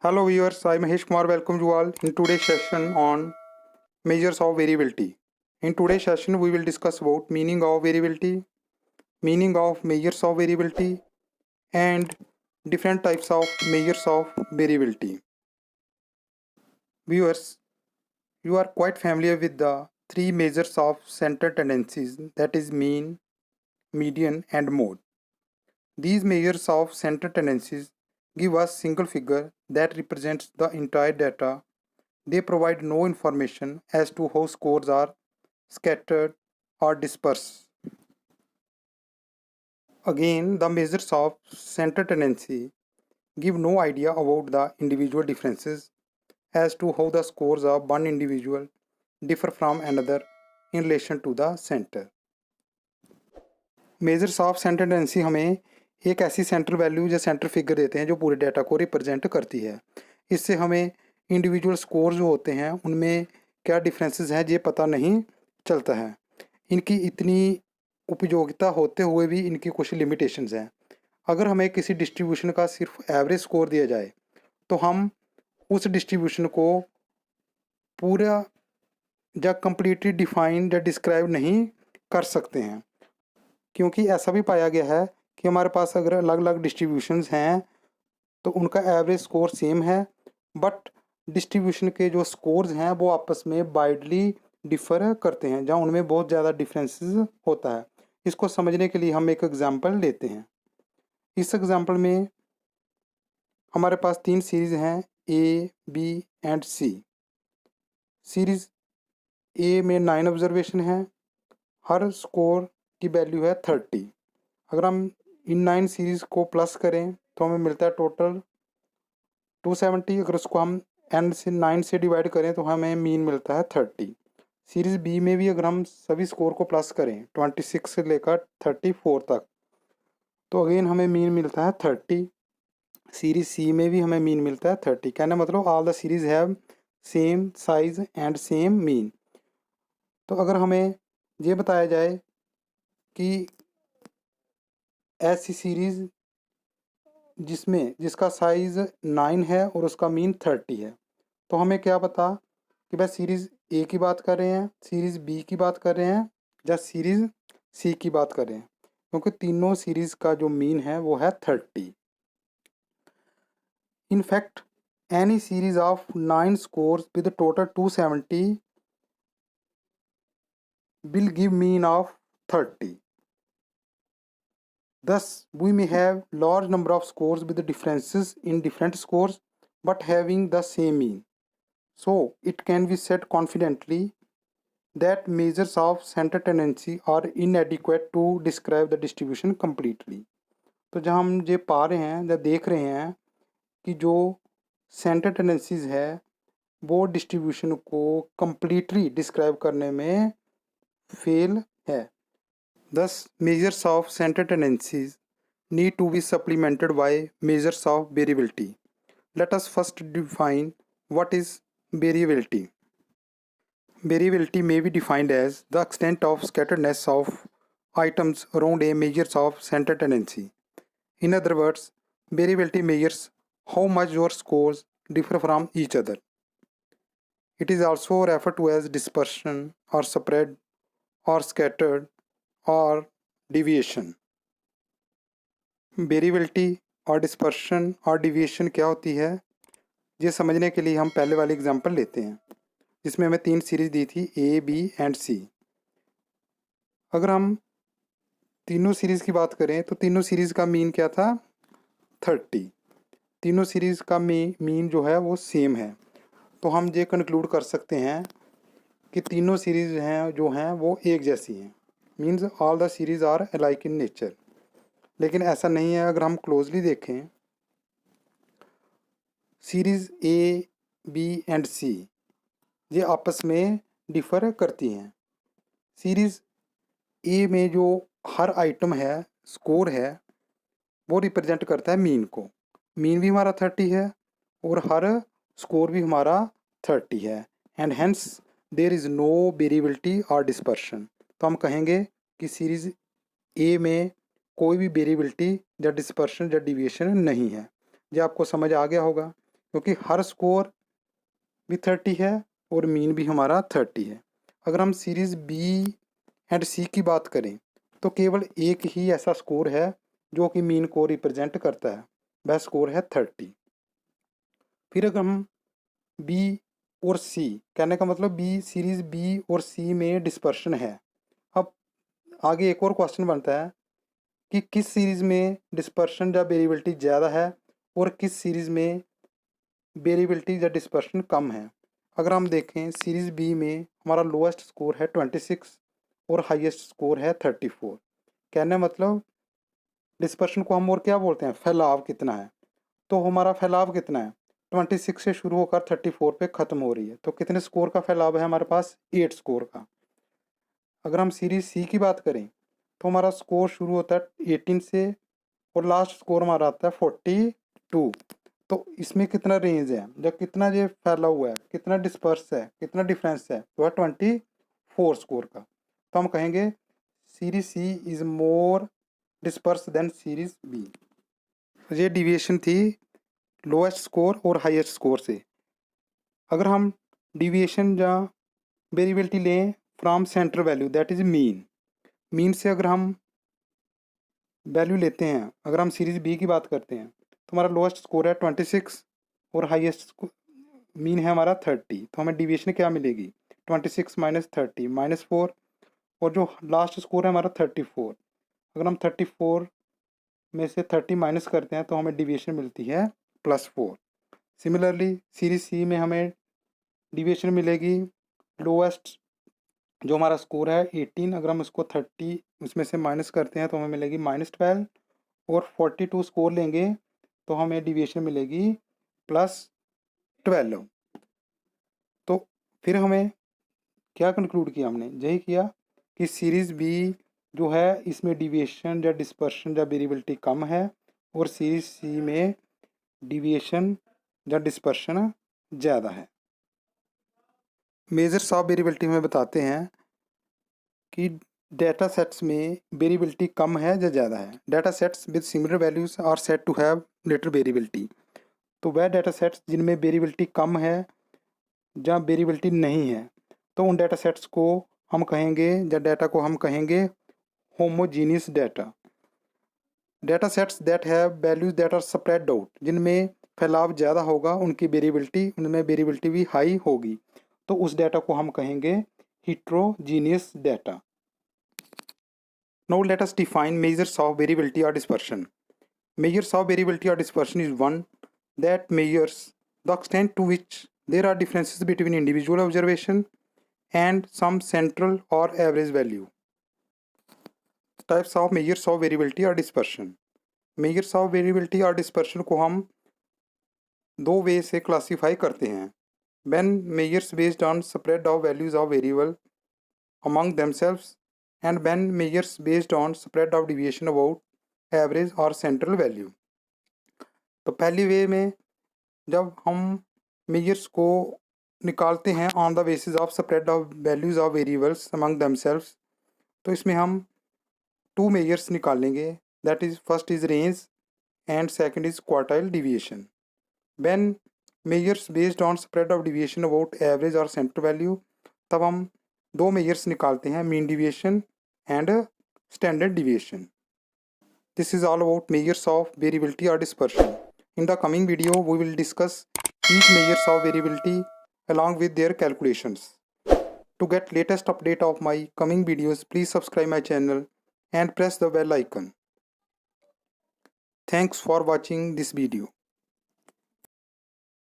Hello viewers, I am Mahesh Kumar. Welcome you all in today's session on measures of variability. In today's session, we will discuss about meaning of variability, meaning of measures of variability, and different types of measures of variability. Viewers, you are quite familiar with the three measures of center tendencies, that is mean, median, and mode. These measures of center tendencies give us single figure that represents the entire data. They provide no information as to how scores are scattered or dispersed. Again, the measures of center tendency give no idea about the individual differences as to how the scores of one individual differ from another in relation to the center. Measures of centre tendency हमें एक ऐसी centre value या centre figure देते हैं जो पूरे data को represent करती है। इससे हमें इंडिविजुअल स्कोर जो होते हैं उनमें क्या डिफरेंसेस हैं ये पता नहीं चलता है। इनकी इतनी उपयोगिता होते हुए भी इनकी कुछ लिमिटेशंस हैं। अगर हमें किसी डिस्ट्रीब्यूशन का सिर्फ एवरेज स्कोर दिया जाए तो हम उस डिस्ट्रीब्यूशन को पूरा या कम्प्लीटली डिफाइन या डिस्क्राइब नहीं कर सकते हैं, क्योंकि ऐसा भी पाया गया है कि हमारे पास अगर अलग अलग डिस्ट्रीब्यूशंस हैं तो उनका एवरेज स्कोर सेम है, बट डिस्ट्रीब्यूशन के जो स्कोर्स हैं वो आपस में वाइडली डिफर करते हैं, जहाँ उनमें बहुत ज़्यादा डिफरेंसेस होता है। इसको समझने के लिए हम एक एग्जांपल लेते हैं। इस एग्जांपल में हमारे पास तीन सीरीज़ हैं, A, B and C. Series A में 9 ऑब्जर्वेशन है, हर स्कोर की वैल्यू है 30। अगर हम इन 9 सीरीज़ को प्लस करें तो हमें मिलता है टोटल 270। अगर उसको हम एन से 9 से डिवाइड करें तो हमें मीन मिलता है 30। सीरीज़ बी में भी अगर हम सभी स्कोर को प्लस करें 26 से लेकर 34 तक तो अगेन हमें मीन मिलता है 30। सीरीज़ सी में भी हमें मीन मिलता है 30। कहना मतलब all the series have same size and same mean. तो अगर हमें ये बताया जाए कि ऐसी सीरीज़ जिसका साइज़ 9 है और उसका मीन 30 है, तो हमें क्या पता कि भाई सीरीज़ ए की बात कर रहे हैं, सीरीज़ बी की बात कर रहे हैं या सीरीज़ सी की बात कर रहे हैं, क्योंकि तीनों सीरीज़ का जो मीन है वो है 30। In fact, any series of 9 scores with a total 270 will give mean of 30. Thus, we may have large number of scores with differences in different scores but having the same mean. So, it can be said confidently that measures of center tendency are inadequate to describe the distribution completely. तो जहाँ हम ये पा रहे हैं या देख रहे हैं कि जो सेंटर टेंडेंसीज है वो डिस्ट्रीब्यूशन को कम्प्लीटली डिस्क्राइब करने में फेल है। Thus, measures of center tendencies need to be supplemented by measures of variability. Let us first define what is variability. Variability may be defined as the extent of scatteredness of items around a measure of center tendency. In other words, variability measures how much your scores differ from each other. It is also referred to as dispersion or spread or scattered और deviation. Variability और dispersion और deviation क्या होती है ये समझने के लिए हम पहले वाली एग्जांपल लेते हैं, जिसमें हमें 3 सीरीज़ दी थी ए, बी एंड सी। अगर हम तीनों सीरीज़ की बात करें तो तीनों सीरीज़ का मीन क्या था 30। तीनों सीरीज़ का मीन जो है वो सेम है, तो हम ये कंक्लूड कर सकते हैं कि तीनों सीरीज़ हैं जो हैं वो एक जैसी हैं, means all the series are alike in nature. लेकिन ऐसा नहीं है। अगर हम क्लोजली देखें series A, B and C ये आपस में डिफ़र करती हैं। सीरीज़ ए में जो हर आइटम है स्कोर है वो रिप्रेजेंट करता है मीन को। मीन भी हमारा 30 है और हर स्कोर भी हमारा 30 है, and hence there is no variability और डिस्पर्शन। तो हम कहेंगे कि सीरीज़ ए में कोई भी वेरिएबिलिटी या डिस्पर्शन या डिविएशन नहीं है। ये आपको समझ आ गया होगा, क्योंकि हर स्कोर भी 30 है और मीन भी हमारा 30 है। अगर हम सीरीज़ बी एंड सी की बात करें तो केवल एक ही ऐसा स्कोर है जो कि मीन को रिप्रेजेंट करता है, वह स्कोर है 30। फिर अगर हम बी और सी, कहने का मतलब बी सीरीज़ बी और सी में डिस्पर्शन है। अब आगे एक और क्वेश्चन बनता है कि किस सीरीज़ में डिस्पर्शन या वेरिएबिलिटी ज़्यादा है और किस सीरीज़ में वेरिएबिलिटी या डिस्पर्शन कम है। अगर हम देखें सीरीज़ बी में हमारा लोएस्ट स्कोर है 26 और हाईएस्ट स्कोर है 34। कहने मतलब डिस्पर्शन को हम और क्या बोलते हैं, फैलाव कितना है। तो हमारा फैलाव कितना है, 26 से शुरू होकर 34 पे ख़त्म हो रही है। तो कितने स्कोर का फैलाव है हमारे पास, 8 स्कोर का। अगर हम सीरीज़ सी की बात करें तो हमारा स्कोर शुरू होता है 18 से और लास्ट स्कोर हमारा आता है 42। तो इसमें कितना रेंज है, जब कितना ये फैला हुआ है, कितना डिस्पर्स है, कितना डिफरेंस है, तो है 24 स्कोर का। तो हम कहेंगे series C is more disperse than series B. ये डिविएशन थी लोएस्ट स्कोर और हाईएस्ट स्कोर से। अगर हम डिविएशन या वेरिएबिलिटी लें from centre value that is mean, mean से अगर हम वैल्यू लेते हैं, अगर हम सीरीज बी की बात करते हैं तो हमारा लोएस्ट स्कोर है 26 और हाईएस्ट मीन है हमारा 30। तो हमें डिविएशन क्या मिलेगी, 26 माइनस 30 -4 और जो लास्ट स्कोर है हमारा 34। अगर हम 34 में से 30 माइनस करते हैं तो हमें डिविएशन मिलती है +4। सिमिलरली सीरीज सी में हमें डिविएशन मिलेगी लोएस्ट जो हमारा स्कोर है 18, अगर हम उसको 30 उसमें से माइनस करते हैं तो हमें मिलेगी -12 और 42 स्कोर लेंगे तो हमें डिविएशन मिलेगी +12। तो फिर हमें क्या कंक्लूड किया, हमने यही किया कि सीरीज़ बी जो है इसमें डिविएशन या डिस्पर्शन या वेरिएबिलिटी कम है और सीरीज सी में डिविएशन या डिस्पर्शन ज़्यादा है। मेजर्स ऑफ वेरिएबिलिटी में बताते हैं कि डेटा सेट्स में वेरिएबिलिटी कम है या ज़्यादा है। Data sets with similar values are said to have little variability. तो वह डेटा सेट्स जिनमें वेरिएबिलिटी कम है या वेरिएबिलिटी नहीं है तो उन डेटा सेट्स को हम कहेंगे या डेटा को हम कहेंगे homogeneous data. Data sets that have values that are spread out, जिनमें फैलाव ज़्यादा होगा उनकी वेरिएबिलिटी, उनमें वेरिएबिलिटी भी हाई होगी, तो उस डेटा को हम कहेंगे heterogeneous data. Now let us define measures of variability or dispersion. Measures of variability or dispersion is one that measures the extent to which there are differences between individual observation and some central or average value. Types of measures of variability or dispersion. Measures of variability or dispersion को हम दो वे से classify करते हैं। When measures based on spread of values of variable among themselves and when measures based on spread of deviation about average or central value. तो पहली वे में जब हम मेजर्स को निकालते हैं on the basis of spread of values of variables among themselves, तो इसमें हम टू मेजर्स निकालेंगे, that is first is range and second is quartile deviation. When measures based on spread of deviation about average और centre value, तब हम दो measures निकालते हैं, mean deviation and standard deviation. This is all about measures of variability or dispersion. In the coming video, we will discuss each measures of variability along with their calculations. To get latest update of my coming videos, please subscribe my channel and press the bell icon. Thanks for watching this video.